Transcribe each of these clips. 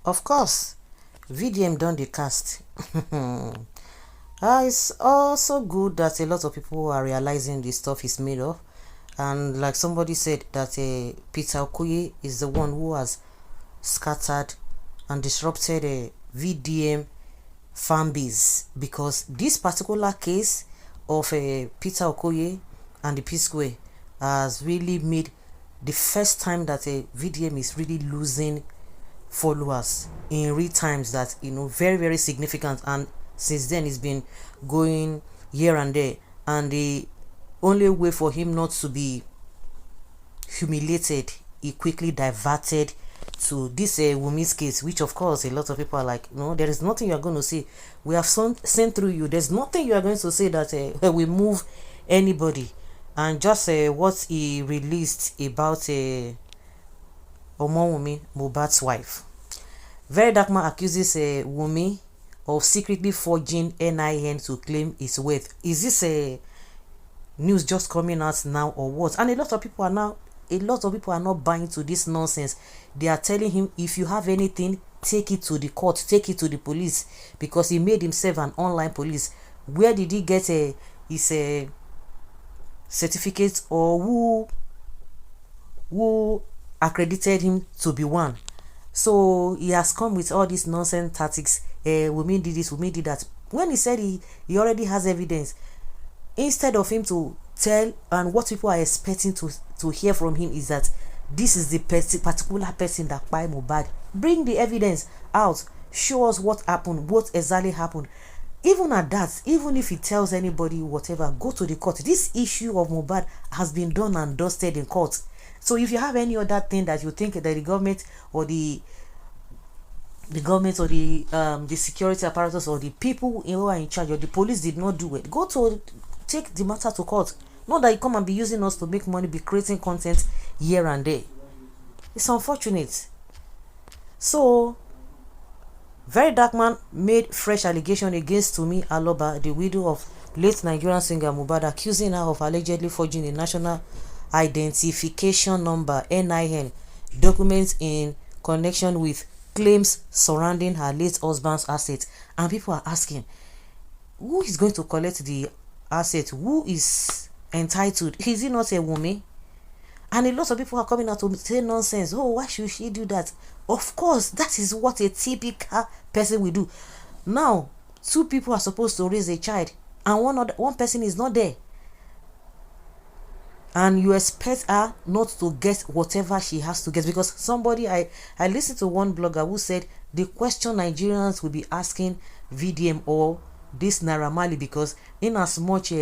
Of course, VDM done the cast. It's also good that a lot of people are realizing the stuff is made of. And like somebody said, that Peter Okoye is the one who has scattered and disrupted a VDM fan base, because this particular case of Peter Okoye and the P Square has really made the first time that a VDM is really losing followers in real times, that very very significant. And since then it's been going here and there, and the only way for him not to be humiliated, he quickly diverted to this Wunmi's case, which of course a lot of people are like, no, there is nothing you are going to say. We have sent through you. There's nothing you are going to say that we move anybody. And just what he released about Wunmi, Mohbad's wife. Very Dark Man accuses Wunmi of secretly forging NIN to claim his wealth. Is this news just coming out now or what? And a lot of people are not buying to this nonsense. They are telling him, if you have anything, take it to the court, take it to the police, because he made himself an online police. Where did he get his certificate, or who accredited him to be one? So he has come with all these nonsense tactics. Wunmi did this, Wunmi did that. When he said he already has evidence, instead of him to tell, and what people are expecting to hear from him is that this is the particular person that buy Mohbad. Bring the evidence out, show us what happened, what exactly happened. Even at that, even if he tells anybody whatever, go to the court. This issue of Mohbad has been done and dusted in court. So if you have any other thing that you think that the government or the security apparatus or the people who are in charge or the police did not do it, go to take the matter to court. Not that you come and be using us to make money, be creating content here and there. It's unfortunate. So Very Dark Man made fresh allegation against Tomi Aloba, the widow of late Nigerian singer Mohbad, accusing her of allegedly forging a national identification number (NIN) documents in connection with claims surrounding her late husband's assets. And people are asking, who is going to collect the asset? Who is entitled? Is it not a woman? And a lot of people are coming out to say nonsense. Oh, why should she do that? Of course, that is what a typical person will do. Now, two people are supposed to raise a child, and one person is not there, and you expect her not to get whatever she has to get. Because somebody, I listened to one blogger who said the question Nigerians will be asking VDM or this Naira Marley, because in as much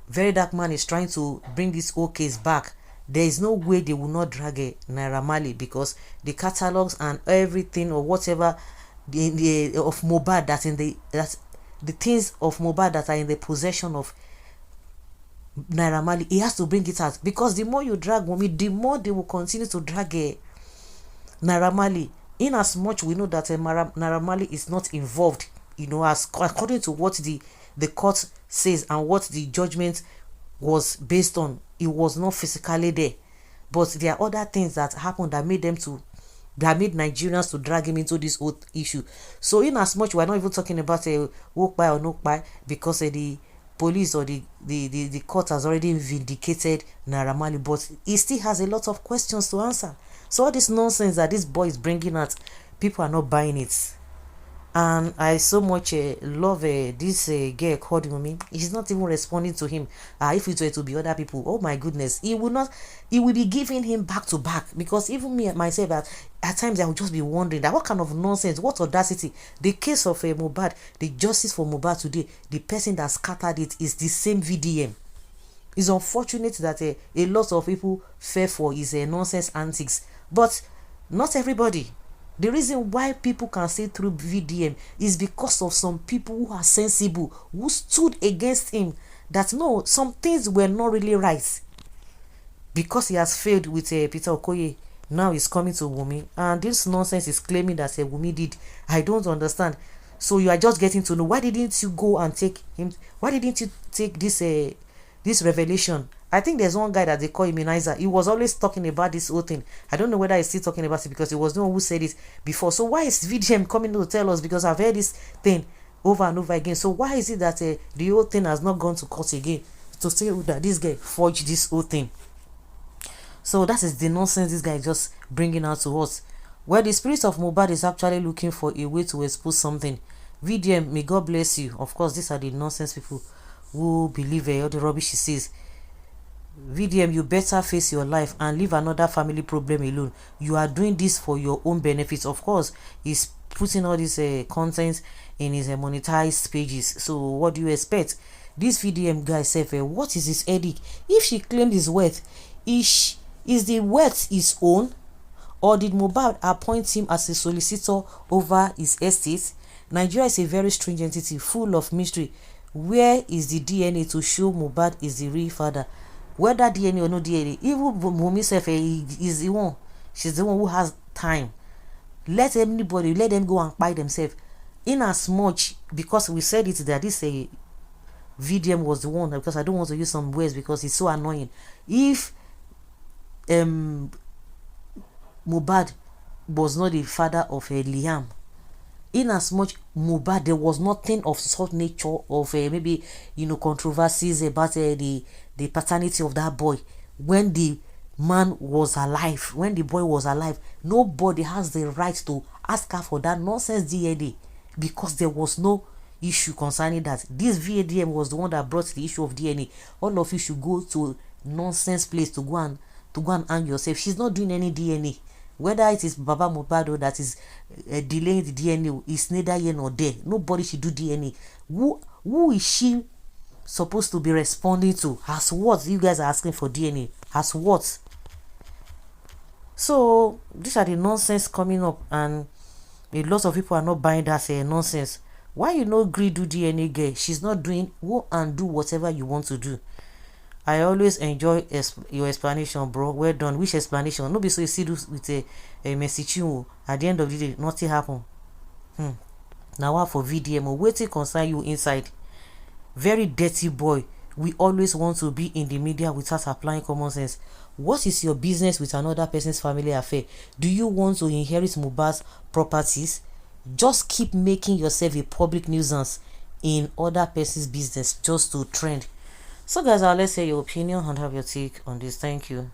Very Dark Man is trying to bring this whole case back, there is no way they will not drag a Naira Marley, because the catalogs and everything or whatever of Mohbad that the things of Mohbad that are in the possession of Naira Marley, he has to bring it out. Because the more you drag Wunmi, the more they will continue to drag Naira Marley. In as much we know that Naira Marley is not involved, as according to what the court says and what the judgment was based on, he was not physically there. But there are other things that happened that made Nigerians to drag him into this whole issue. So in as much we're not even talking about a walk by or no by, because the police or the court has already vindicated Naira Marley, but he still has a lot of questions to answer. So all this nonsense that this boy is bringing out, people are not buying it. And I so much love this girl called Wunmi. He's not even responding to him. If it were to be other people, oh my goodness, he will be giving him back to back. Because even me myself, at times I would just be wondering that what kind of nonsense, what audacity. The case of Mohbad, the justice for Mohbad today, the person that scattered it is the same VDM. It's unfortunate that a lot of people fell for his nonsense antics, but not everybody. The reason why people can see through VDM is because of some people who are sensible, who stood against him, that no, some things were not really right. Because he has failed with Peter Okoye, now he's coming to Wunmi, and this nonsense is claiming that Wunmi did. I don't understand. So you are just getting to know, why didn't you go and take him? Why didn't you take this this revelation. I think there's one guy that they call Immunizer. He was always talking about this whole thing. I don't know whether he's still talking about it because he was the one who said it before. So why is VDM coming to tell us? Because I've heard this thing over and over again. So why is it that the whole thing has not gone to court again to say that this guy forged this whole thing? So that is the nonsense this guy is just bringing out to us. Well, the spirit of Mohbad is actually looking for a way to expose something. VDM, may God bless you. Of course, these are the nonsense people who believe all the rubbish he says. VDM, you better face your life and leave another family problem alone. You are doing this for your own benefits. Of course, he's putting all this content in his monetized pages. So what do you expect? This VDM guy said, what is his headache? If she claimed his worth, is the worth his own? Or did Mohbad appoint him as a solicitor over his estate? Nigeria is a very strange entity full of mystery. Where is the DNA to show Mohbad is the real father? Whether DNA or no DNA, even Wunmi self is the one. She's the one who has time. Let anybody, let them go and buy themselves. In as much, because we said it that this VDM was the one, because I don't want to use some words because it's so annoying. If Mohbad was not the father of Liam, in as much Mohbad, there was nothing of such nature of maybe controversies about the paternity of that boy when the man was alive, when the boy was alive. Nobody has the right to ask her for that nonsense DNA because there was no issue concerning that. This VADM was the one that brought the issue of DNA. All of you should go to nonsense place to go and hang yourself. She's not doing any DNA. Whether it is Baba Mohbad that is delaying the DNA, is neither here nor there. Nobody should do DNA. Who is she supposed to be responding to? As what? You guys are asking for DNA. As what? So these are the nonsense coming up, and a lot of people are not buying that nonsense. Why you no agree do DNA, girl? She's not doing. Go and do whatever you want to do. I always enjoy your explanation, bro. Well done. Which explanation? No be so you see this with a message. At the end of the day, nothing happen. Now what for VDM? Waiting concern you inside. Very dirty boy. We always want to be in the media without applying common sense. What is your business with another person's family affair? Do you want to inherit Mohbad's properties? Just keep making yourself a public nuisance in other person's business just to trend. So guys, let's hear your opinion and have your take on this. Thank you.